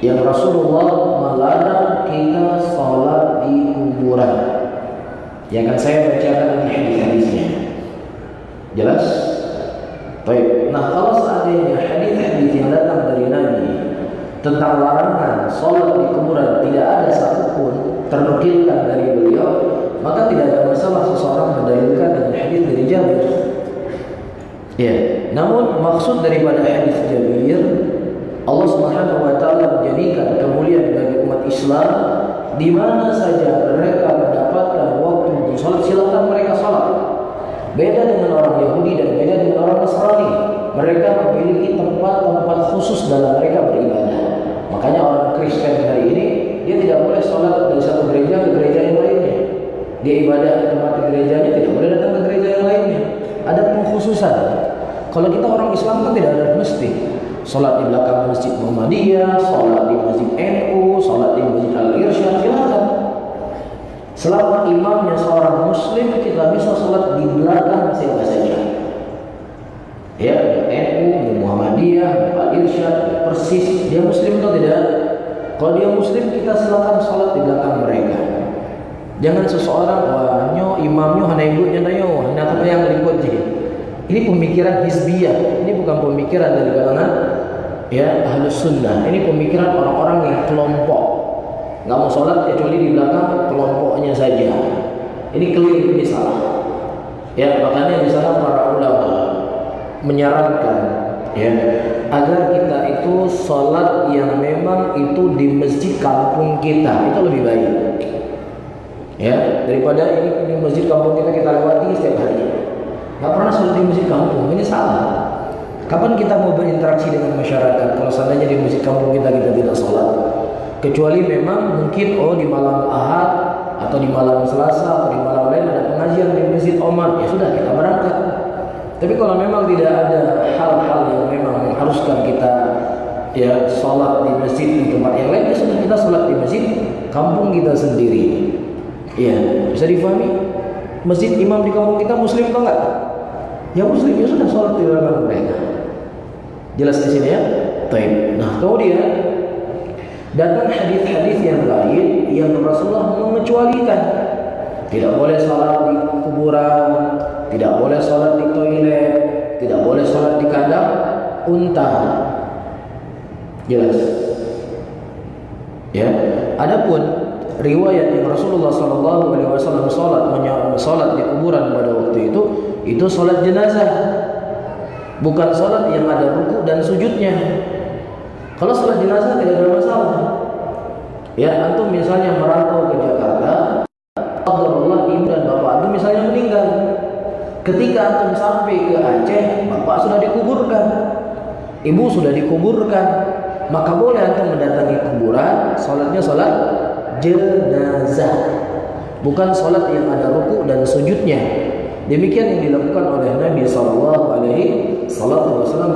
yang Rasulullah melarang kita sholat di kuburan. Yang akan saya bacakan ini hadis-hadisnya. Jelas? Baik. Nah, kalau seandainya hadis-hadis yang datang dari Nabi tentang larangan sholat di kuburan tidak ada satupun ternukilkan dari beliau, maka tidak ada masalah seseorang mendalilkan dengan hadis dari Jabir. Ya, namun maksud daripada hadis Jabir, Allah Subhanahu wa taala menjadikan kemuliaan bagi umat Islam di mana saja mereka mendapatkan waktu untuk sholat, silakan mereka sholat. Beda dengan orang Yahudi dan beda dengan orang Nasrani. Mereka memiliki tempat-tempat khusus dalam mereka beribadah. Makanya orang Kristen hari ini dia tidak boleh sholat dari satu gereja ke gereja yang lainnya. Dia ibadah di tempat gerejanya, tidak boleh datang ke gereja yang lainnya. Ada pengkhususan. Kalau kita orang Islam kan tidak ada mesti sholat di belakang masjid Muhammadiyah, sholat di masjid NU, sholat di masjid Al-Irsyad, silakan. Selama imamnya seorang Muslim, kita bisa sholat di belakang siapa saja. Ya, NU, Muhammadiyah, Al-Irsyad, persis dia Muslim atau tidak? Kalau dia Muslim, kita silakan sholat di belakang mereka. Jangan seseorang, wah, nyo imamnya hanya ikutnya nyo, hanya apa yang ikut je. Ini pemikiran hizbiyah. Ini bukan pemikiran dari kalangan ya Ahlus Sunnah. Ini pemikiran orang-orang yang kelompok. Nggak mau sholat kecuali di belakang kelompoknya saja. Ini keliru, ini salah. Ya, makanya di sana para ulama menyarankan ya agar kita itu sholat yang memang itu di masjid kampung kita itu lebih baik. Ya, daripada ini masjid kampung kita lewati setiap hari. Nggak pernah sholat di masjid kampung, ini salah. Kapan kita mau berinteraksi dengan masyarakat kalau seandainya di masjid kampung kita tidak sholat? Kecuali memang mungkin di malam Ahad atau di malam Selasa atau di malam lain ada pengajian di Masjid Omar, ya sudah kita berangkat. Tapi kalau memang tidak ada hal-hal yang memang mengharuskan kita ya sholat di masjid di tempat yang lain, ya sudah kita sholat di masjid kampung kita sendiri. Iya, bisa difahami? Masjid imam di kampung kita Muslim atau enggak? Ya Muslim, ya sudah sholat di belakang mereka. Jelas di sini ya? Baik. Nah, kemudian datang hadis-hadis yang lain yang Rasulullah mengecualikan. Tidak boleh sholat di kuburan, tidak boleh sholat di toilet, tidak boleh sholat di kandang unta. Jelas. Ya. Adapun riwayat yang Rasulullah SAW sholat di kuburan pada waktu itu sholat jenazah, bukan sholat yang ada ruku dan sujudnya. Kalau sholat jenazah tidak ada masalah. Ya, antum misalnya merantau ke Jakarta, qadarullah ibu dan bapak antum misalnya meninggal. Ketika antum sampai ke Aceh, bapak sudah dikuburkan, ibu sudah dikuburkan, maka boleh antum mendatangi kuburan, sholatnya sholat jenazah, bukan sholat yang ada ruku dan sujudnya. Demikian yang dilakukan oleh Nabi SAW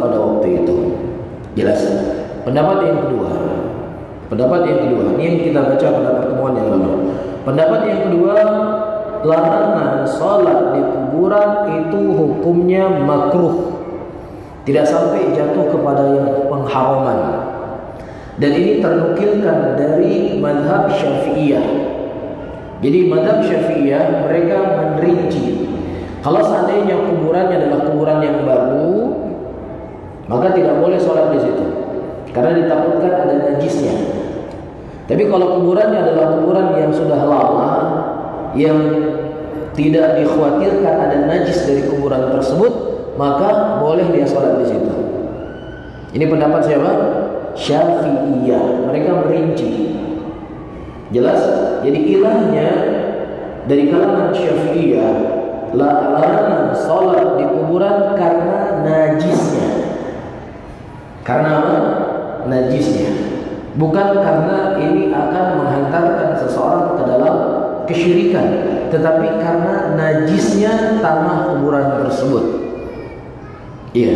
pada waktu itu. Jelas. Pendapat yang kedua, ini yang kita baca pada pertemuan yang lalu. Pendapat yang kedua, larangan sholat di kuburan itu hukumnya makruh, tidak sampai jatuh kepada yang pengharaman. Dan ini ternukilkan dari madhab Syafi'iyah. Jadi madhab Syafi'iyah mereka merinci, kalau seandainya kuburannya adalah kuburan yang baru, maka tidak boleh sholat di situ, karena ditakutkan ada najisnya. Tapi kalau kuburannya adalah kuburan yang sudah lama, yang tidak dikhawatirkan ada najis dari kuburan tersebut, maka boleh dia sholat di situ. Ini pendapat siapa? Syafi'iyah. Mereka merinci. Jelas? Jadi ilahnya dari kalangan Syafi'iyah, larangan sholat di kuburan karena najisnya. Karena apa? Najisnya. Bukan karena ini akan menghantarkan seseorang ke dalam kesyirikan, tetapi karena najisnya tanah kuburan tersebut. Iya.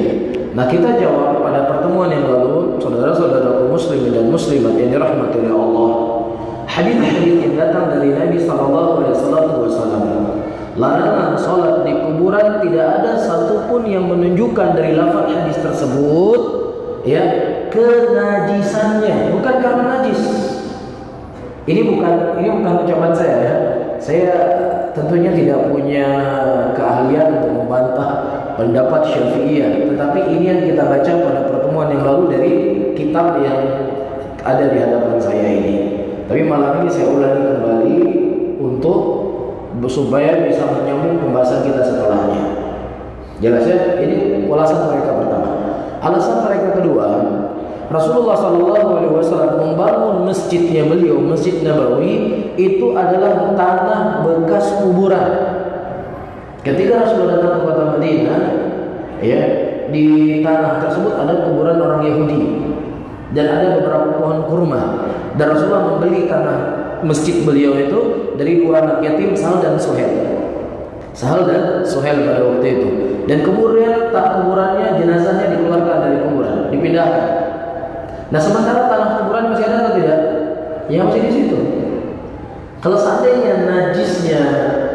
Nah, kita jawab pada pertemuan yang lalu, saudara-saudaraku muslimin dan muslimat yang dirahmati oleh Allah. Hadis-hadis yang datang dari Nabi SAW, larangan sholat di kuburan tidak ada satupun yang menunjukkan dari lafaz hadis tersebut ya kenajisannya, bukan karena najis. Ini bukan ucapan saya ya. Saya tentunya tidak punya keahlian untuk membantah pendapat Syafi'iyah, tetapi ini yang kita baca pada pertemuan yang lalu dari kitab yang ada di hadapan saya ini. Tapi malam ini saya ulangi kembali untuk supaya bisa menyambung pembahasan kita setelahnya. Jelas ya? Ini alasan mereka pertama. Alasan mereka kedua, Rasulullah SAW membangun masjidnya beliau, Masjid Nabawi, itu adalah tanah bekas kuburan. Ketika Rasulullah datang ke kota Madinah, ya, di tanah tersebut ada kuburan orang Yahudi dan ada beberapa pohon kurma. Dan Rasulullah membeli tanah masjid beliau itu dari dua anak yatim, Sahal dan Suhail pada waktu itu. Dan kuburannya jenazahnya dikeluarkan dari kuburan, dipindahkan. Nah, sementara tanah kuburan masih ada atau tidak? Ya, masih di situ. Kalau seandainya najisnya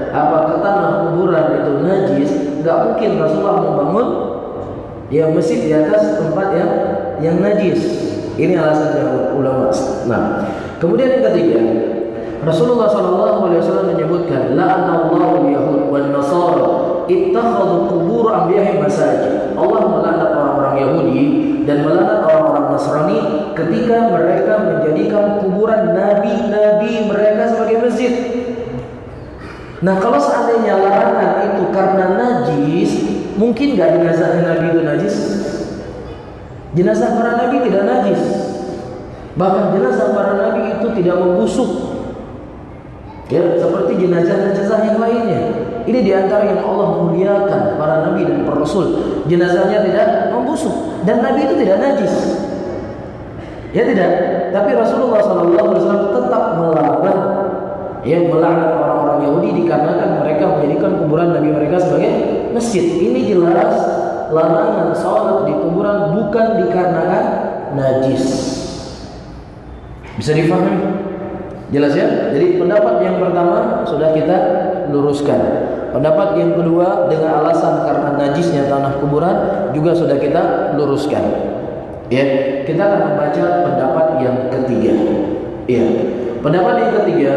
ke tanah kuburan itu najis, nggak mungkin Rasulullah membangun ya masjid di atas tempat yang najis. Ini alasan ulama. Nah, kemudian yang ketiga, Rasulullah SAW menyebutkan la'anallahu al-yahud wan nasara ittakhadhu qubur anbiya'ihim masajid. Allah melaknat orang-orang Yahudi dan melaknat orang-orang Nasrani ketika mereka menjadikan kuburan nabi-nabi mereka sebagai masjid. Nah, kalau seandainya larangan itu karena najis, mungkin nggak jenazah nabi itu najis? Jenazah para nabi tidak najis. Bahkan jenazah para nabi itu tidak membusuk. Ya, seperti jenazah-jenazah yang lainnya. Ini diantara yang Allah muliakan para nabi dan para rasul. Jenazahnya tidak membusuk dan nabi itu tidak najis. Ya tidak. Tapi Rasulullah SAW tetap melarang, ya, melaknat orang-orang Yahudi dikarenakan mereka menjadikan kuburan nabi mereka sebagai masjid. Ini jelas larangan salat di kuburan bukan dikarenakan najis. Bisa difahami? Jelas ya? Jadi pendapat yang pertama sudah kita luruskan. Pendapat yang kedua dengan alasan karena najisnya tanah kuburan juga sudah kita luruskan. Ya, kita akan membaca pendapat yang ketiga. Ya, pendapat yang ketiga,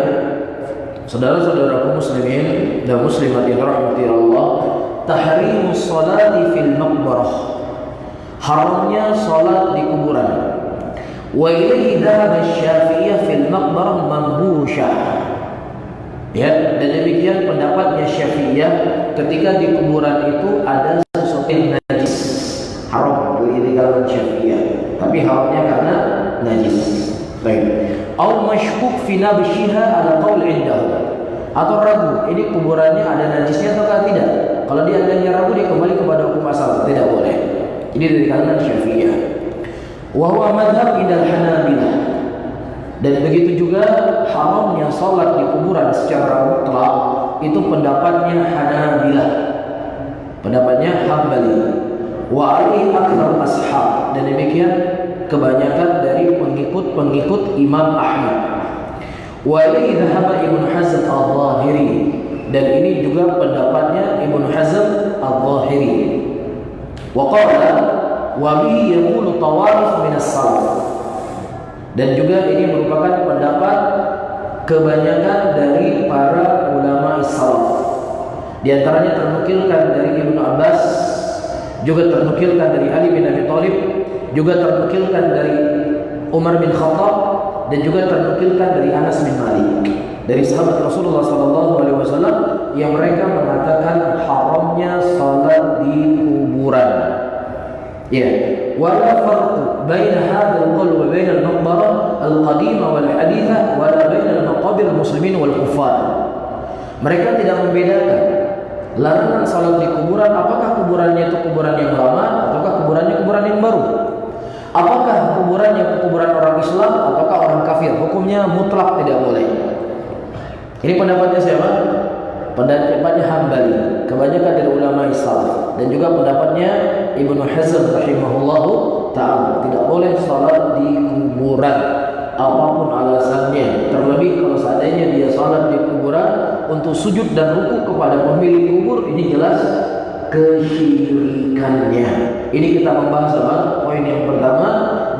saudara-saudaraku muslimin dan muslimat yang rahmati Allah, tahrimus salati fil maqbarah. Haramnya salat di kuburan. Wa ilaihi dhahaba Syafi'iyah fil maqbarah mambusyah. Ya, dan demikian pendapatnya Syafi'iyah ketika di kuburan itu ada sesuatu yang najis. Haram di kalangan Syafi'iyah. Tapi haramnya karena najis. Baik. Au mashkuk fi nabshiha ala qaul indahu. Atau ragu, ini kuburannya ada najisnya atau tidak? Kalau dia adanya ragu, dia kembali kepada hukum asal, tidak boleh. Ini dari kalangan Syafi'iyah. Wa huwa madhhab indal Hanabilah. Dan begitu juga haramnya salat di kuburan secara mutlak itu pendapatnya Hanabilah. Pendapatnya Hambali. Wa alaihi aktsar ashab, dan demikian kebanyakan dari pengikut-pengikut Imam Ahmad. Wa ilaihi dhahaba Ibnu Hazm al-Zahiri, dan ini juga pendapatnya Ibnu Hazm al-Zahiri. Wa qala wa bihi yaqulu tawarif min as-salaf, dan juga ini merupakan pendapat kebanyakan dari para ulama salaf. Di antaranya ternukilkan dari Ibnu Abbas, juga ternukilkan dari Ali bin Abi Thalib, juga ternukilkan dari Umar bin Khattab, dan juga ternukilkan dari Anas bin Malik, dari sahabat Rasulullah SAW yang mereka mengatakan haramnya salat di kuburan. Ya, wala farq bain hadha al-qawl wa bain al-maqbarah al-qadimah wal hadithah wala bain al-maqabir al-muslimin wal kuffar. Mereka tidak membedakan larangan salat di kuburan, apakah kuburannya itu kuburan yang lama ataukah kuburannya kuburan yang baru. Apakah kuburannya kuburan orang Islam ataukah orang kafir. Hukumnya mutlak tidak boleh. Ini pendapatnya siapa? Pendapatnya Hambali, kebanyakan dari ulama salaf, dan juga pendapatnya Ibnu Hazm rahimahullahu ta'ala. Tidak boleh salat di kuburan apapun alasannya. Terlebih kalau seandainya dia salat di kuburan untuk sujud dan ruku kepada pemilik kubur, ini jelas kesyirikannya. Ini kita membahas apa? Poin yang pertama,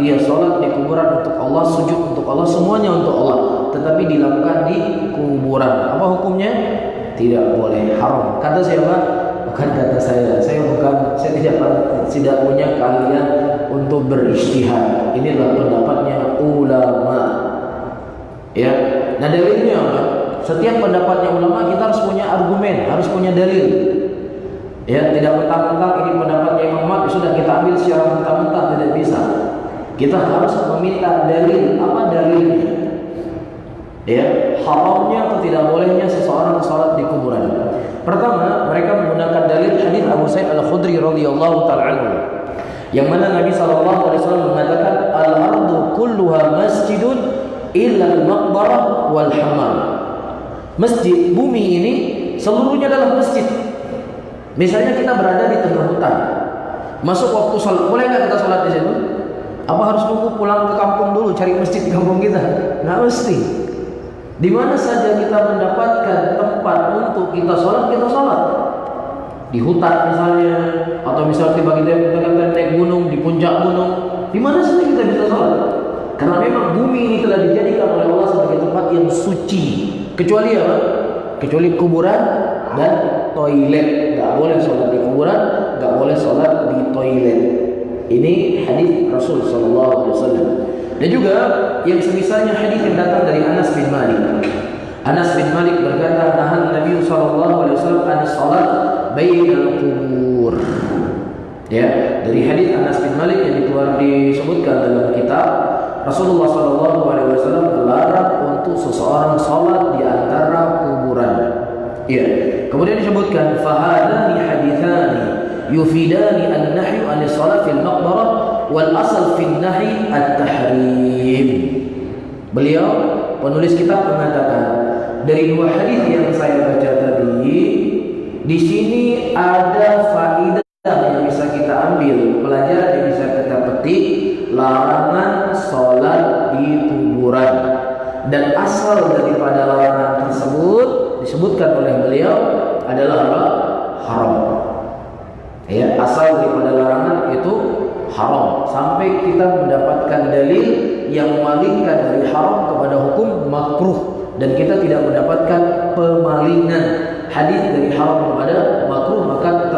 dia sholat di kuburan untuk Allah, sujud untuk Allah, semuanya untuk Allah, tetapi dilakukan di kuburan, apa hukumnya? Tidak boleh, haram. Kata siapa? Bukan kata saya. Saya tidak punya keahlian untuk berijtihad. Inilah pendapatnya ulama. Ya. Nah, dalilnya apa? Setiap pendapatnya ulama kita harus punya argumen, harus punya dalil. Ya, tidak mentang-mentang ini pendapatnya Imam Ahmad sudah kita ambil secara mentah-mentah, tidak bisa. Kita harus meminta dalil. Apa dalilnya? Ya, haramnya atau tidak bolehnya seseorang sholat di kuburan. Pertama, mereka menggunakan dalil hadis Abu Sa'id Al-Khudri radhiyallahu ta'ala anhu, yang mana Nabi sallallahu alaihi wasallam mengatakan al-ardu kulluha masjidun illa al-maqbarah wal hammam. Masjid, bumi ini seluruhnya adalah masjid. Misalnya kita berada di tengah hutan, masuk waktu sholat, boleh nggak kita sholat di situ? Apa harus nunggu pulang ke kampung dulu cari masjid di kampung kita? Nggak mesti. Di mana saja kita mendapatkan tempat untuk kita sholat, kita sholat. Di hutan misalnya, atau misalnya tiba-tiba kita naik gunung, di puncak gunung, di mana saja kita bisa sholat. Karena memang bumi ini telah dijadikan oleh Allah sebagai tempat yang suci. Kecuali apa? Kecuali kuburan dan toilet. Gak boleh sholat di kuburan, gak boleh sholat di toilet. Ini hadis Rasul sallallahu alaihi wasallam. Dan juga yang semisalnya hadis yang datang dari Anas bin Malik. Anas bin Malik berkata, nahan Nabi sallallahu alaihi wasallam an salat bainal qubur. Ya, dari hadis Anas bin Malik yang disebutkan dalam kitab, Rasulullah sallallahu alaihi wasallam melarang untuk seseorang salat di antara kuburan. Ya. Kemudian disebutkan fahadani hadithani yufidani an-nahyu an salat fil maqbarah wal asal fil nahi at-tahrim. Beliau penulis kitab mengatakan, dari dua hadis yang saya baca tadi, di sini ada faedah yang bisa kita ambil, pelajaran yang bisa kita petik, larangan sholat di kuburan. Dan asal daripada larangan tersebut disebutkan oleh beliau adalah apa? Haram. Ya, asal daripada larangan itu haram. Sampai kita mendapatkan dalil yang memalingkan dari haram kepada hukum makruh, dan kita tidak mendapatkan pemalingan hadis dari haram kepada makruh, maka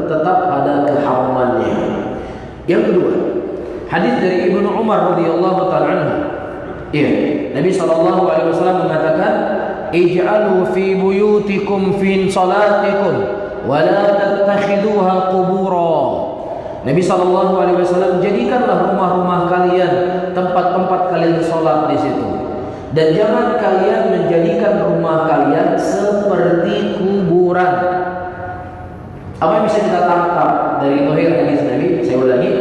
tetap ada keharamannya. Yang kedua, hadis dari Ibnu Umar radhiyallahu taala anhu. Iya, Nabi sallallahu alaihi wasallam mengatakan, "Ij'alu fi buyutikum fi salatikum wa la tattakhiduha qubura." Nabi sallallahu alaihi wasallam, jadikanlah rumah-rumah kalian tempat-tempat kalian salat di situ, dan jangan kalian menjadikan rumah kalian seperti kuburan. Apa yang bisa kita tangkap dari zahir hadis Nabi? Saya ulangi,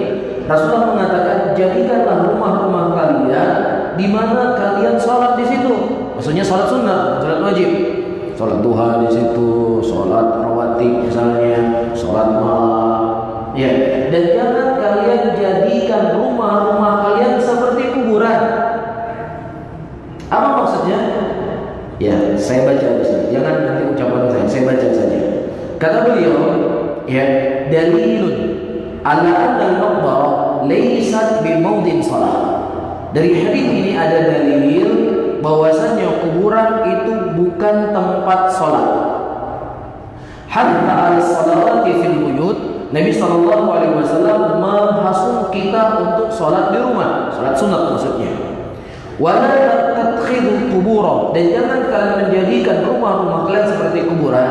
Rasulullah mengatakan, jadikanlah rumah-rumah kalian di mana kalian sholat di situ. Maksudnya sholat sunnah, sholat wajib, sholat duha di situ, sholat rawatib misalnya, sholat malam. Ya, dan jangan kalian jadikan rumah-rumah kalian seperti kuburan. Apa maksudnya? Ya, saya baca di sini. Jangan nanti ucapan saya baca saja. Kata beliau, ya, dalilun ala anna al-maqbarah laysat bi maudin salat. Dari hadis ini ada dalil bahwasanya kuburan itu bukan tempat salat. Hatta al-salawati fil buyut, Nabi sallallahu alaihi wasallam menghasung kita untuk salat di rumah, salat sunat maksudnya. Wala tattakhidul qubura, dan jangan kalian menjadikan rumah-rumah kalian seperti kuburan.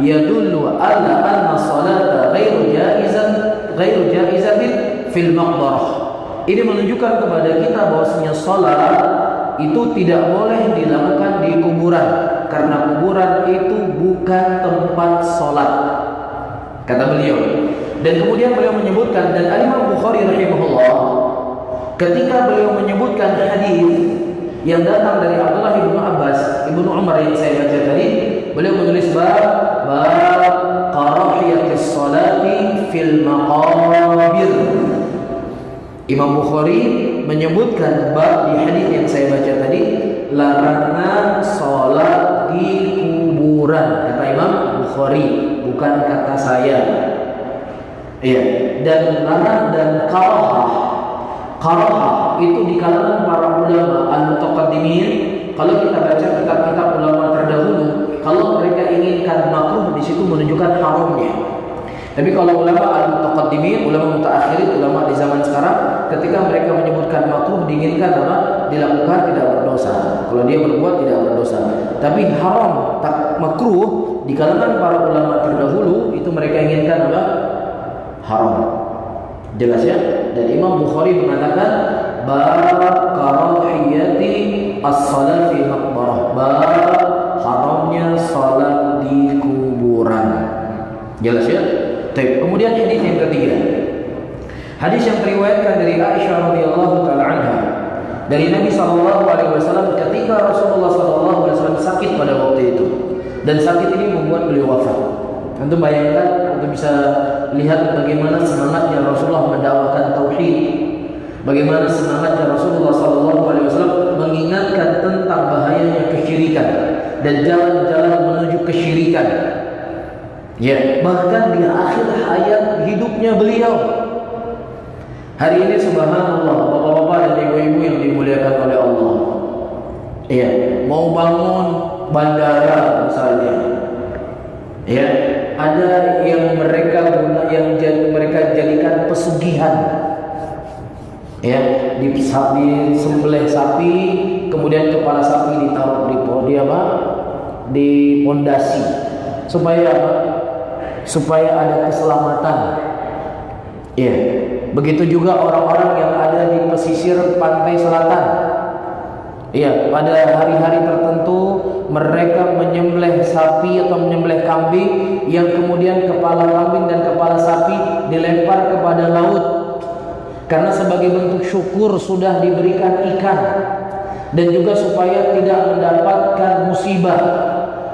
Yadullu ala anna salata ghairu jaizatin fil maqbarah. Ini menunjukkan kepada kita bahwasanya salat itu tidak boleh dilakukan di kuburan, karena kuburan itu bukan tempat salat, kata beliau. Dan kemudian beliau menyebutkan, dan Imam Bukhari rahimahullah ketika beliau menyebutkan hadis yang datang dari Abdullah bin Abbas, Ibnu Umar yang saya baca tadi, beliau menulis bab karahiyatis salati fil maqabir. Imam Bukhari menyebutkan bab di hadis yang saya baca tadi, larangan salat di kuburan, kata Imam Bukhari, bukan kata saya. Iya, dan larang dan karahah Karaha itu di kalangan para ulama al-mutaqaddimin. Kalau kita baca kitab-kitab ulama terdahulu, kalau mereka inginkan makruh, di situ menunjukkan haramnya. Tapi kalau ulama al-mutaqaddimin, ulama mutaakhirin, ulama di zaman sekarang, ketika mereka menyebutkan makruh, diinginkan apa? Dilakukan, tidak berdosa. Kalau dia berbuat tidak berdosa. Tapi haram, makruh di kalangan para ulama terdahulu itu mereka inginkan apa? Haram. Jelas ya? Dan Imam Bukhari mengatakan bab karahiyati as-salat fi maqbarah, bab haramnya salat di kuburan. Jelas ya? Baik. Kemudian hadis yang ketiga, hadis yang diriwayatkan dari Aisyah radhiyallahu taala anha dari Nabi sallallahu alaihi wasallam ketika Rasulullah sallallahu alaihi wasallam sakit pada waktu itu, dan sakit ini membuat beliau wafat. Antum bayangkan, untuk bisa lihat bagaimana semangatnya Rasulullah mendakwakan tauhid, bagaimana semangatnya Rasulullah sallallahu alaihi wasallam mengingatkan tentang bahayanya kesyirikan dan jalan-jalan menuju kesyirikan. Ya, bahkan di akhir hayat hidupnya beliau. Hari ini subhanallah, bapak-bapak dan ibu-ibu yang dimuliakan oleh Allah. Ya, mau bangun bandara misalnya. Ya, ada yang mereka jadikan pesugihan. Ya, disembelih sapi, kemudian kepala sapi ditaruh di pondasi supaya apa? Supaya ada keselamatan. Ya, begitu juga orang-orang yang ada di pesisir pantai selatan. Ya, pada hari-hari tertentu mereka menyembelih sapi atau menyembelih kambing yang kemudian kepala kambing dan kepala sapi dilempar kepada laut. Karena sebagai bentuk syukur sudah diberikan ikan, dan juga supaya tidak mendapatkan musibah.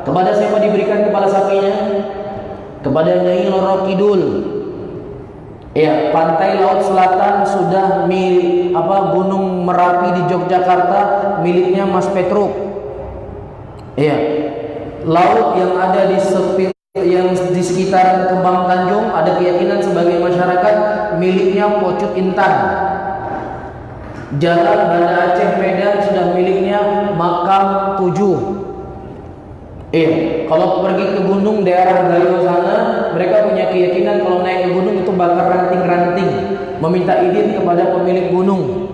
Kepada siapa diberikan kepala sapinya? Kepada Nyai Loro Kidul. Ya, pantai laut selatan sudah Gunung Merapi di Yogyakarta miliknya Mas Petruk. Ya, laut yang ada di sekitar Kembang Tanjung ada keyakinan sebagai masyarakat miliknya Pocut Intan. Jalan Banda Aceh Medan sudah miliknya Makam 7. Kalau pergi ke gunung daerah Gayo sana, mereka punya keyakinan kalau naik ke gunung itu bakar ranting-ranting, meminta izin kepada pemilik gunung.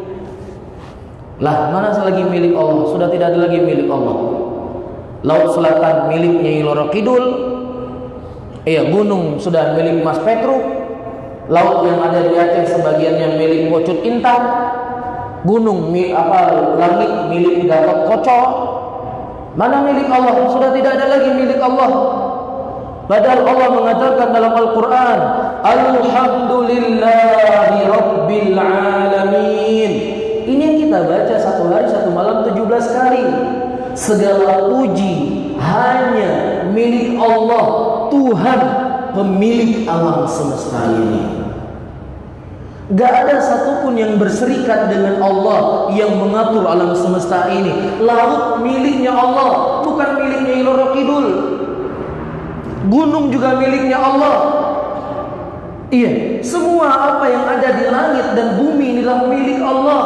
Lah, mana lagi milik Allah? Sudah tidak ada lagi milik Allah. Laut selatan milik Nyai Loro Kidul. Gunung sudah milik Mas Petruk. Laut yang ada di Aceh sebagiannya milik Pocut Intan. Gunung langit milik Gatot Koco. Mana milik Allah? Sudah tidak ada lagi milik Allah. Padahal Allah mengatakan dalam Al-Quran, Alhamdulillahi Rabbil Alamin. Ini yang kita baca satu hari satu malam 17 kali. Segala puji hanya milik Allah, Tuhan pemilik alam semesta ini. Gak ada satupun yang berserikat dengan Allah yang mengatur alam semesta ini. Laut miliknya Allah, bukan miliknya Loro Kidul. Gunung juga miliknya Allah. Iya, semua apa yang ada di langit dan bumi inilah milik Allah.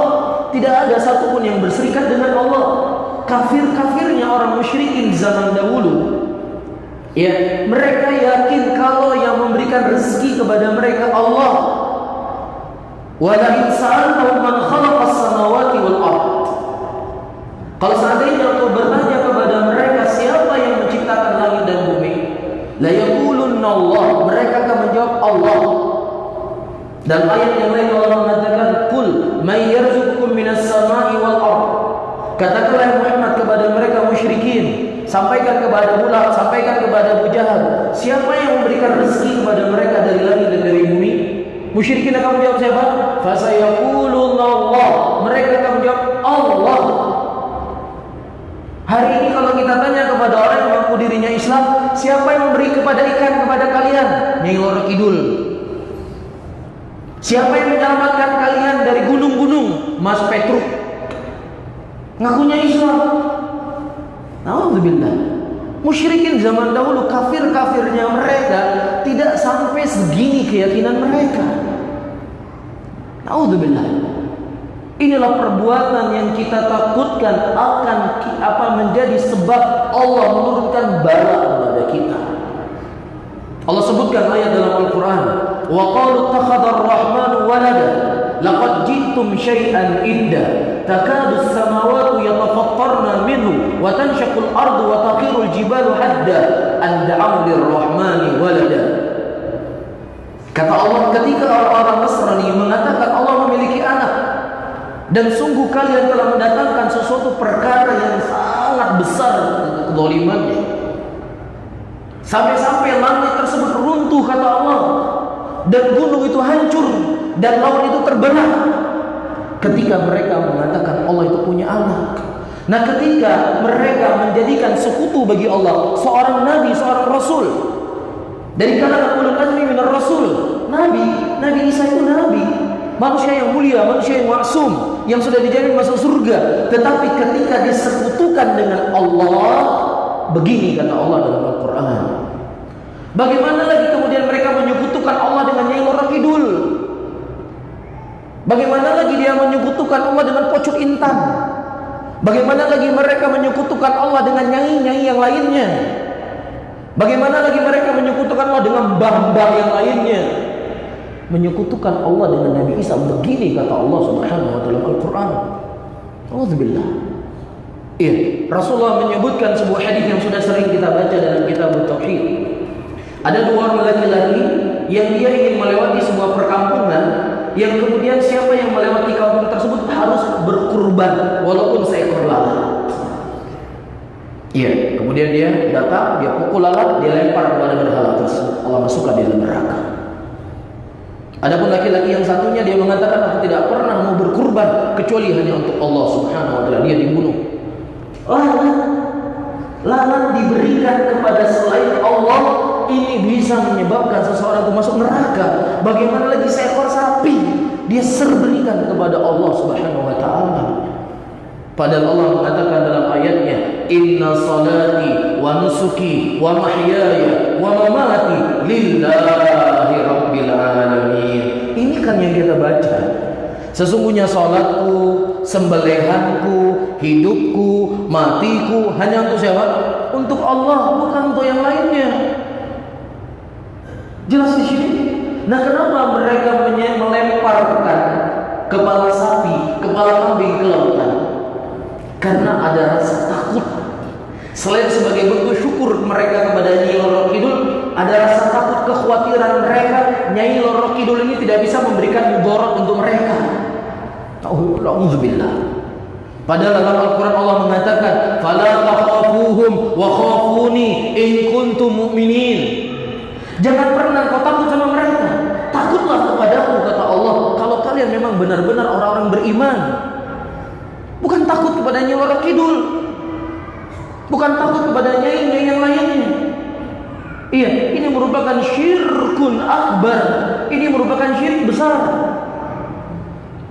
Tidak ada satupun yang berserikat dengan Allah. Kafir-kafirnya orang musyrikin zaman dahulu, ya, mereka yakin kalau yang memberikan rezeki kepada mereka Allah. Walakin sa'altahum man khalaqas samawati wal ard. Kalau seandainya engkau bertanya kepada mereka siapa yang menciptakan langit dan bumi, la yaqulunna Allah, mereka akan menjawab Allah. Dan ayat yang lain Allah mengatakan, "Qul may yarzuqukum minas sama'i wal ard." Katakanlah Muhammad kepada mereka musyrikin, sampaikan kepada Bulal, sampaikan kepada Abu Jahal, siapa yang memberikan rezeki kepada mereka dari langit dan dari bumi? Musyrikin akan menjawab siapa? Fasayaquluna Allah. Mereka akan menjawab Allah. Hari ini kalau kita tanya kepada orang yang mengaku dirinya Islam, siapa yang memberi kepada ikan kepada kalian? Nyai Loro Kidul. Siapa yang menyelamatkan kalian dari gunung-gunung? Mas Petruk. Ngakunya Islam. Alhamdulillah. Musyrikin zaman dahulu, kafir-kafirnya mereka tidak sampai segini keyakinan mereka. Alhamdulillah. Inilah perbuatan yang kita takutkan akan menjadi sebab Allah menurunkan bala kepada kita. Allah sebutkan ayat dalam Al-Quran, wa qalu ittakhadha ar-rahmanu walada laqad ji'tum syai'an idda takadu as-samawati yatafattarna minhu wa tanshaqqu al-ardu wa taqiru al-jibalu hadda an da'u lir-rahmani walada. Kata Allah, ketika orang-orang Nasrani mengatakan Allah memiliki anak, dan sungguh kalian telah mendatangkan sesuatu perkara yang sangat besar kezalimannya, sampai-sampai langit tersebut runtuh, kata Allah, dan gunung itu hancur, dan laut itu terbelah, ketika mereka mengatakan Allah itu punya anak. Nah, ketika mereka menjadikan sekutu bagi Allah seorang nabi, seorang rasul dari kalangan ulul azmi minar rasul, Nabi Isa itu nabi, manusia yang mulia, manusia yang maksum, yang sudah dijamin masuk surga. Tetapi ketika disekutukan dengan Allah, begini kata Allah dalam Al-Quran, bagaimana lagi kemudian mereka menyekutukan Allah dengan Nyai Loro Kidul? Bagaimana lagi dia menyekutukan Allah dengan Pocok Intan? Bagaimana lagi mereka menyekutukan Allah dengan nyai-nyai yang lainnya? Bagaimana lagi mereka menyekutukan Allah dengan mbah-mbah yang lainnya? Menyekutukan Allah dengan Nabi Isa, begini kata Allah Subhanahu wa taala Al-Qur'an. Auzubillah. Iya, Rasulullah menyebutkan sebuah hadis yang sudah sering kita baca dalam kitab Tauhid. Ada dua orang laki-laki yang dia ingin melewati sebuah perkampungan, yang kemudian siapa yang melewati kampung tersebut harus berkurban walaupun seekor lalat. Iya, kemudian dia datang, dia pukul lalat, dia lempar kepada berhala tersebut. Allah masukkan dia dalam neraka. Adapun laki-laki yang satunya, dia mengatakan aku tidak pernah mau berkurban kecuali hanya untuk Allah Subhanahu wa taala. Dia dibunuh. Lalat diberikan kepada selain Allah, ini bisa menyebabkan seseorang itu masuk neraka. Bagaimana lagi seekor sapi dia berikan kepada Allah Subhanahu wa taala. Padahal Allah mengatakan dalam ayatnya, inna salati wa nusuki wa mahyaya wa mamati lillahi rabbil alamin. Ini kan yang kita baca. Sesungguhnya salatku, sembelihanku, hidupku, matiku hanya untuk siapa? Untuk Allah, bukan untuk yang lainnya. Jelas di sini. Nah, kenapa mereka melemparkan kepala sapi, kepala kambing ke lautan? Karena ada rasa takut. Selain sebagai bentuk syukur mereka kepada Nyai Loro Kidul, ada rasa takut, kekhawatiran mereka Nyai Loro Kidul ini tidak bisa memberikan mudarat untuk mereka. Auzubillah. Padahal dalam Al-Quran Allah mengatakan, "Fala takhafuhum wa khafuni in kuntum mu'minin." Jangan pernah kau takut sama mereka, takutlah kepadaku, kata Allah, kalau kalian memang benar-benar orang-orang beriman. Bukan takut kepada Nyai Loro Kidul, bukan takut kepada nyai-nyai yang lainnya. Iya, ini merupakan syirkun akbar. Ini merupakan syirik besar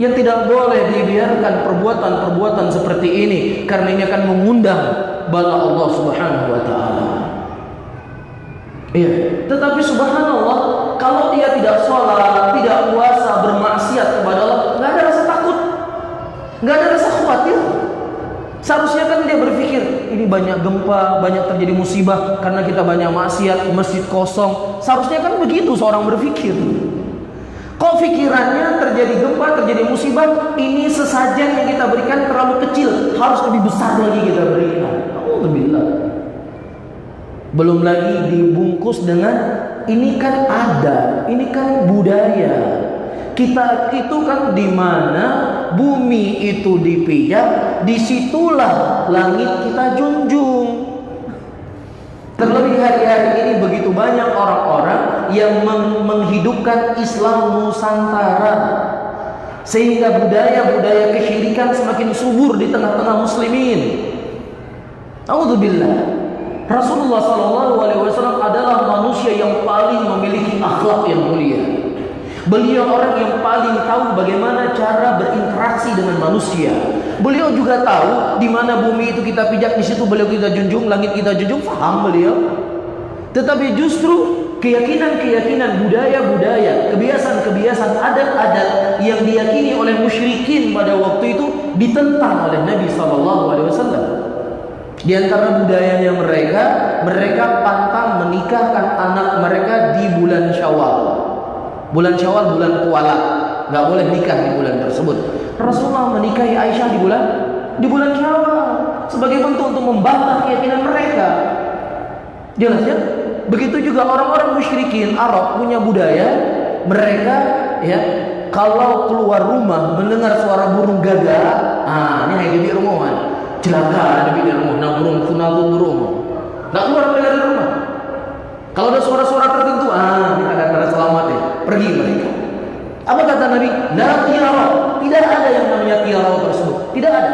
yang tidak boleh dibiarkan perbuatan-perbuatan seperti ini, karena ini akan mengundang bala Allah Subhanahu wa taala. Iya, tetapi subhanallah, kalau dia tidak sholat, tidak puasa, bermaksiat kepada Allah, nggak ada rasa takut, nggak ada rasa khawatir. Seharusnya kan dia berpikir, ini banyak gempa, banyak terjadi musibah karena kita banyak maksiat, masjid kosong. Seharusnya kan begitu seorang berpikir. Kok pikirannya terjadi gempa, terjadi musibah, ini sesajen yang kita berikan terlalu kecil, harus lebih besar lagi kita berikan. Alhamdulillah. Belum lagi dibungkus dengan ini kan ada, ini kan budaya. Kita itu kan di mana bumi itu dipijak, disitulah langit kita junjung. Terlebih hari-hari ini begitu banyak orang-orang yang menghidupkan Islam Nusantara, sehingga budaya-budaya kesyirikan semakin subur di tengah-tengah muslimin. Auzubillah. Rasulullah SAW adalah manusia yang paling memiliki akhlak yang mulia. Beliau orang yang paling tahu bagaimana cara berinteraksi dengan manusia. Beliau juga tahu di mana bumi itu kita pijak, di situ beliau kita junjung, langit kita junjung, paham beliau. Tetapi justru keyakinan-keyakinan, budaya-budaya, kebiasaan-kebiasaan, adat-adat yang diyakini oleh musyrikin pada waktu itu ditentang oleh Nabi SAW. Di antara budayanya mereka pantang menikahkan anak mereka di bulan Syawal. Bulan Syawal bulan kuala, nggak boleh nikah di bulan tersebut. Rasulullah menikahi Aisyah di bulan Syawal sebagai bentuk untuk membantah keyakinan mereka. Jelas ya? Begitu juga orang-orang musyrikin Arab punya budaya, mereka ya kalau keluar rumah mendengar suara burung gagak, ini yang di rumah, celaka di rumah, nah burung funal burung, nggak keluar dari rumah. Kalau ada suara-suara tertentu, ini ada tanda selamat ya, pergi mereka. Apa kata Nabi? La tiara, tidak ada yang namanya tiara tersebut, tidak ada.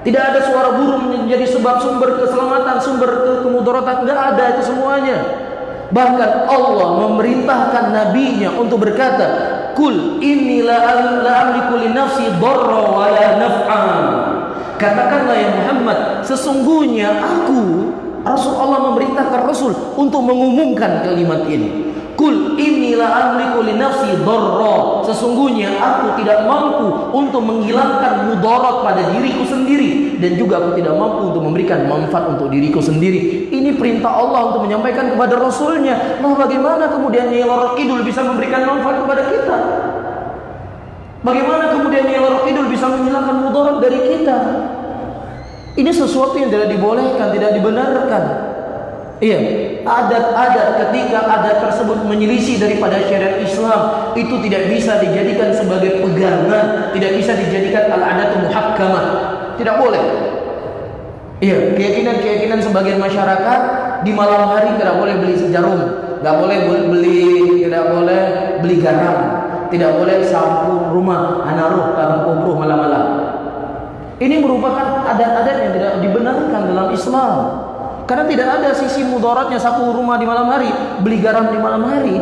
Tidak ada suara burung menjadi sebab sumber keselamatan, sumber kemudaratan, tidak ada itu semuanya. Bahkan Allah memerintahkan nabinya untuk berkata, "Kul inni la amliku li nafsi dharra wa la naf'a." Katakanlah ya Muhammad, sesungguhnya aku, Allah memerintahkan Rasul untuk mengumumkan kalimat ini. Kul inni la amliku li nafsi dharra, sesungguhnya aku tidak mampu untuk menghilangkan mudarat pada diriku sendiri, dan juga aku tidak mampu untuk memberikan manfaat untuk diriku sendiri. Ini perintah Allah untuk menyampaikan kepada Rasulnya. Nah, bagaimana kemudian Nyai Loro Kidul bisa memberikan manfaat kepada kita? Bagaimana kemudian Nyai Loro Kidul bisa menghilangkan mudarat dari kita? Ini sesuatu yang tidak dibolehkan, tidak dibenarkan. Iya, adat-adat ketika adat tersebut menyelisih daripada syariat Islam, itu tidak bisa dijadikan sebagai pegangan, tidak bisa dijadikan al-adatu muhakkamah. Tidak boleh. Iya, keyakinan-keyakinan sebagian masyarakat di malam hari tidak boleh beli jarum, tidak boleh beli garam, tidak boleh sapu rumah, anaruh dalam kubruh malam-malam. Ini merupakan adat-adat yang tidak dibenarkan dalam Islam. Karena tidak ada sisi mudaratnya sapu rumah di malam hari, beli garam di malam hari.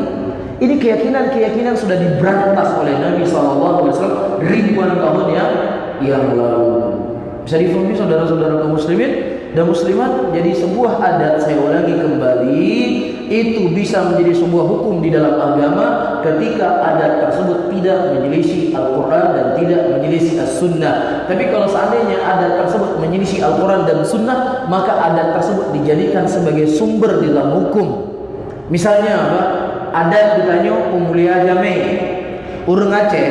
Ini keyakinan-keyakinan sudah diberantas oleh Nabi SAW ribuan tahun yang lalu. Bisa difahami saudara-saudara kaum muslimin dan muslimat, jadi sebuah adat, saya ulangi kembali, itu bisa menjadi sebuah hukum di dalam agama ketika adat tersebut tidak menyelisih Al-Quran dan tidak menyelisih As-Sunnah. Tapi kalau seandainya adat tersebut menyelisih Al-Quran dan Sunnah, maka adat tersebut dijadikan sebagai sumber di dalam hukum. Misalnya apa? Adat ditanya pemulia Jamai, urang Aceh,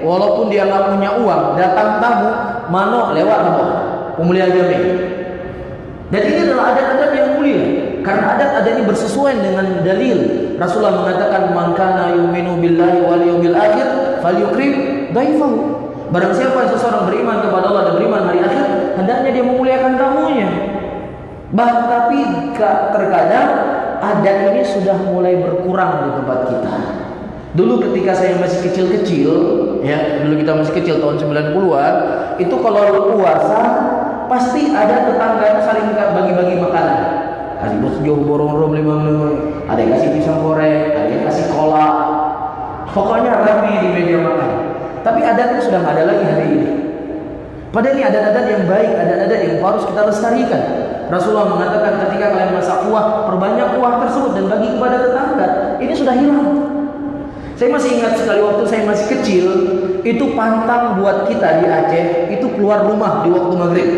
walaupun dia nggak punya uang, datang tamu, mano lewat apa? Pemulia Jamai. Dan ini adalah adat-adat yang mulia, karena adat-adat ini bersesuaian dengan dalil. Rasulullah mengatakan, "Man kana yu'minu billahi wal yawmil akhir falyukrim dhaifahu." Barang siapa yang seseorang beriman kepada Allah dan beriman hari akhir, hendaknya dia memuliakan tamunya. Tapi terkadang adat ini sudah mulai berkurang di tempat kita. Dulu ketika saya masih kecil-kecil, ya, dulu kita masih kecil tahun 90-an, itu kalau puasa pasti ada tetangga saling bagi-bagi makanan. Kasih bos jauh borong-borong ada yang kasih pisang goreng, ada yang kasih kolak. Pokoknya ramai di meja makan. Tapi adatnya sudah nggak ada lagi hari ini. Padahal ini adat-adat yang baik, adat-adat yang harus kita lestarikan. Rasulullah mengatakan ketika kalian masak kuah, perbanyak kuah tersebut dan bagi kepada tetangga. Ini sudah hilang. Saya masih ingat sekali waktu saya masih kecil, itu pantang buat kita di Aceh itu keluar rumah di waktu maghrib.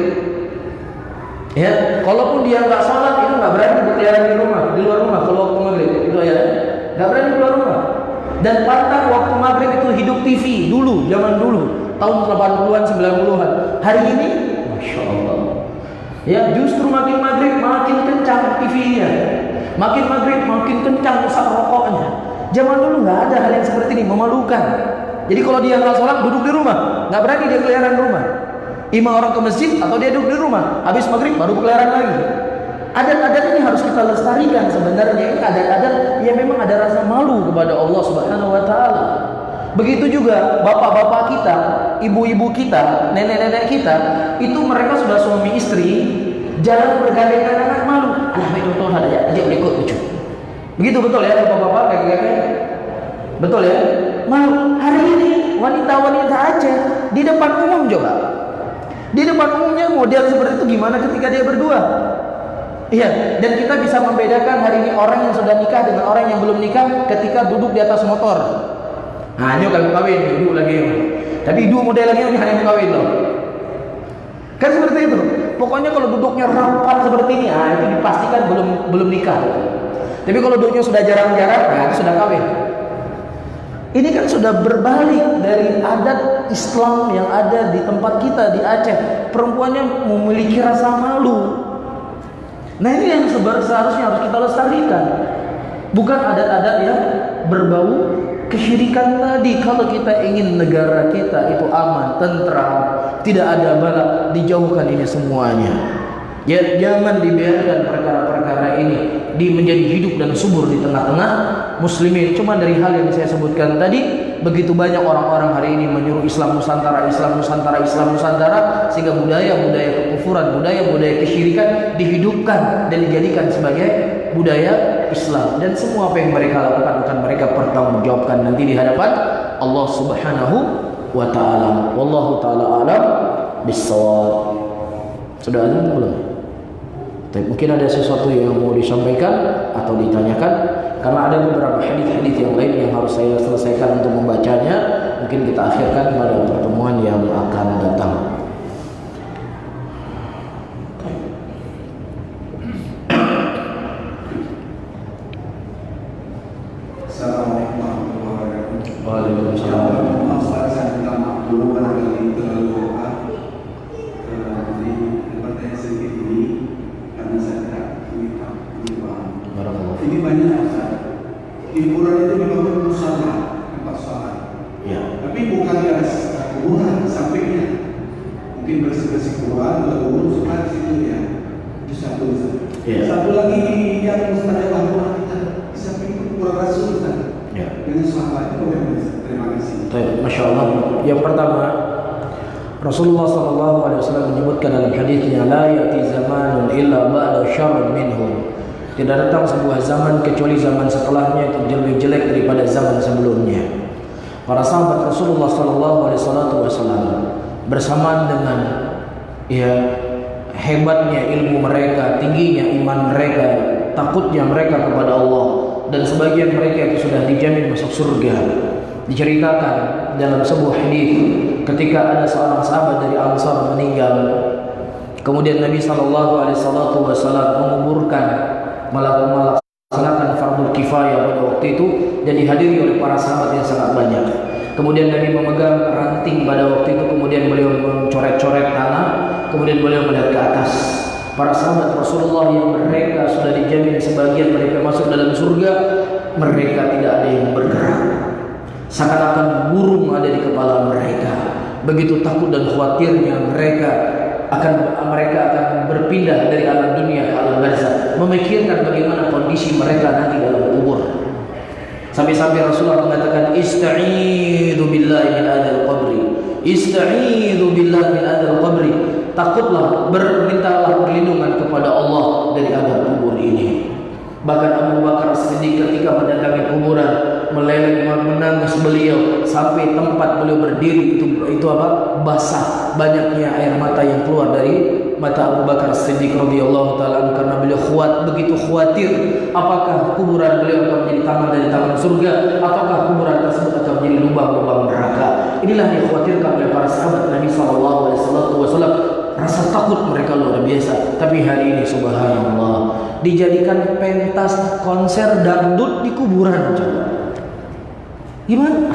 Ya, kalaupun dia nggak sholat, itu nggak berani berkeliaran di luar rumah kalau waktu maghrib. Itu ya, nggak berani keluar rumah. Dan pantang waktu maghrib itu hidup TV dulu, zaman dulu, tahun 80-an, 90-an. Hari ini, masya Allah, ya justru makin maghrib makin kencang TV-nya, makin maghrib makin kencang usap rokoknya. Zaman dulu nggak ada hal yang seperti ini, memalukan. Jadi kalau dia nggak sholat, duduk di rumah, nggak berani dia keliaran rumah. Ima orang ke masjid atau dia duduk di rumah, habis maghrib baru keliaran lagi. Adat-adat ini harus kita lestarikan. Sebenarnya ini adat-adat yang memang ada rasa malu kepada Allah Subhanahu Wa Taala. Begitu juga bapak-bapak kita, ibu-ibu kita, nenek-nenek kita, itu mereka sudah suami istri, jalan bergandengan anak malu. Alah, itu tuh ada aja ikut lucu. Begitu betul ya bapak-bapak, kakek-kakek? Betul ya? Malu. Hari ini wanita-wanita Aceh di depan umum coba. Di depan umumnya model seperti itu gimana ketika dia berdua? Iya, dan kita bisa membedakan hari ini orang yang sudah nikah dengan orang yang belum nikah ketika duduk di atas motor. Nah, ini kalau kawin, duduk lagi. Tapi duduk modelnya ini hanya kawin loh. Kan seperti itu. Pokoknya kalau duduknya rapat seperti ini, itu dipastikan belum nikah. Tapi kalau duduknya sudah jarang-jarang, itu sudah kawin. Ini kan sudah berbalik dari adat Islam yang ada di tempat kita di Aceh. Perempuannya memiliki rasa malu. Nah, ini yang seharusnya harus kita lestarikan. Bukan adat-adat yang berbau kesyirikan tadi. Kalau kita ingin negara kita itu aman, tentram, tidak ada bala, dijauhkan ini semuanya. Ya, jangan dibiarkan perkara-perkara ini menjadi hidup dan subur di tengah-tengah muslimin. Cuma dari hal yang saya sebutkan tadi, begitu banyak orang-orang hari ini menyuruh Islam Nusantara, Islam Nusantara, Islam Nusantara, sehingga budaya-budaya kekufuran, budaya-budaya kesyirikan dihidupkan dan dijadikan sebagai budaya Islam. Dan semua apa yang mereka lakukan akan mereka pertanggungjawabkan nanti di hadapan Allah Subhanahu wa taala. Wallahu taala alam bissawab. Sudah ada belum? Tapi mungkin ada sesuatu yang mau disampaikan atau ditanyakan, karena ada beberapa hadis-hadis yang lain yang harus saya selesaikan untuk membacanya. Mungkin kita akhirkan pada pertemuan yang akan datang. Assalamualaikum warahmatullahi wabarakatuh. Waalaikumsalam. Saya minta maaf dulu barangkali terlalu doa di pertanyaan sedikit ini karena saya tidak minta paham. Ini banyak Ustaz. Hiburan itu memang musalah tempat sholat. Ya. Tapi bukan di atas kuburan sampingnya. Mungkin bersih-bersih kuburan lalu sholat di situ ya. Itu satu Ustaz. Ya. Satu lagi yang Ustaz yang lakukan kita di samping itu kuburan Rasul Ustaz. Ya. Dengan sahabat itu terima kasih. Masya Allah. Yang pertama, Rasulullah SAW menyebutkan dalam hadisnya, la ya'ti zamanun illa ba'da syarrun minhu. Tidak datang sebuah zaman kecuali zaman setelahnya itu lebih jelek daripada zaman sebelumnya. Para sahabat Rasulullah SAW bersamaan dengan hebatnya ilmu mereka, tingginya iman mereka, takutnya mereka kepada Allah, dan sebagian mereka itu sudah dijamin masuk surga. Diceritakan dalam sebuah hadis ketika ada seorang sahabat dari Ansar meninggal, kemudian Nabi SAW menguburkan, melaksanakan fardhu kifayah pada waktu itu dan dihadiri oleh para sahabat yang sangat banyak. Kemudian Nabi memegang ranting pada waktu itu, kemudian beliau mencoret-coret tanah, kemudian beliau melihat ke atas. Para sahabat Rasulullah yang mereka sudah dijamin sebagian mereka masuk dalam surga, mereka tidak ada yang bergerak. Seakan-akan burung ada di kepala mereka. Begitu takut dan khawatirnya mereka akan berpindah dari alam dunia ke alam barzakh, memikirkan bagaimana kondisi mereka nanti dalam kubur. Sampai-sampai Rasulullah mengatakan, ista'idzu billahi min adzal qabri. Ista'idzu billahi min adzal qabri. Takutlah, mintalah perlindungan kepada Allah dari azab kubur ini. Bahkan Abu Bakar As-Siddiq ketika mendatangi kuburan, meleleh menangis beliau sampai tempat beliau berdiri itu basah, banyaknya air mata yang keluar dari mata Abu Bakar As-Siddiq radhiyallahu taala karena beliau begitu khawatir apakah kuburan beliau akan menjadi taman dari taman surga ataukah kuburan tersebut akan menjadi lubang-lubang neraka. Inilah yang dikhawatirkan oleh para sahabat Nabi sallallahu alaihi wasallam. Rasa takut mereka luar biasa. Tapi hari ini subhanallah dijadikan pentas konser dangdut di kuburan. Coba gimana?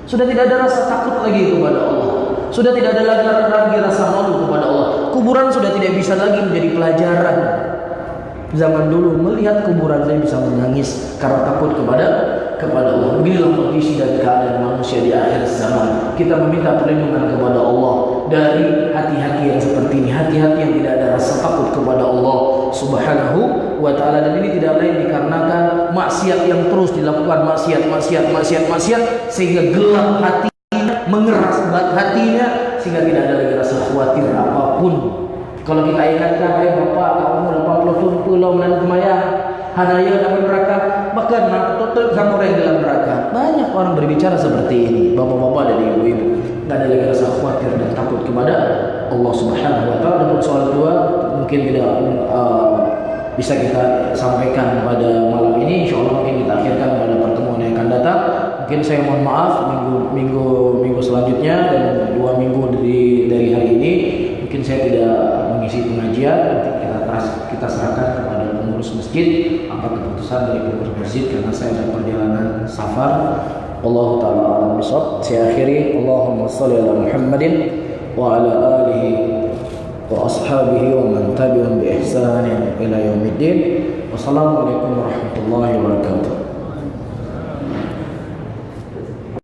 Sudah tidak ada rasa takut lagi kepada Allah. Sudah tidak ada lagi rasa malu kepada Allah. Kuburan sudah tidak bisa lagi menjadi pelajaran. Zaman dulu melihat kuburan saya bisa menangis karena takut kepada Allah. Beginilah kondisi dan keadaan manusia di akhir zaman. Kita meminta perlindungan kepada Allah dari hati-hati yang seperti ini, hati-hati yang tidak ada rasa takut kepada Allah Subhanahu wa taala. Dan ini tidak lain dikarenakan maksiat yang terus dilakukan, maksiat sehingga gelap hatinya, mengeras hatinya sehingga tidak ada lagi rasa khawatir apapun. Kalau kita ingatkan, hai bapak, kamu 80 pulau menan kemayang, hanaya dalam neraka, bahkan tutup sampai yang dalam neraka. Banyak orang berbicara seperti ini, bapak-bapak dan ibu-ibu. Tidak ada lagi rasa khawatir dan takut kepada Allah Subhanahu wa taala. Dan soal kedua, mungkin tidak bisa kita sampaikan pada malam ini. Insya Allah mungkin kita akhirkan pada pertemuan yang akan datang. Mungkin saya mohon maaf minggu selanjutnya dan 2 minggu dari hari ini mungkin saya tidak mengisi pengajian. Nanti kita serahkan kepada pengurus masjid apa keputusan dari pengurus masjid karena saya ada perjalanan safar. Allah taala alam bisawab. Saya akhiri, Allahumma shalli ala Muhammadin wa ala alihi wa ashabihi wa man tabi'ahum bi ihsanin ila yaumiddin. Wassalamualaikum warahmatullahi wabarakatuh.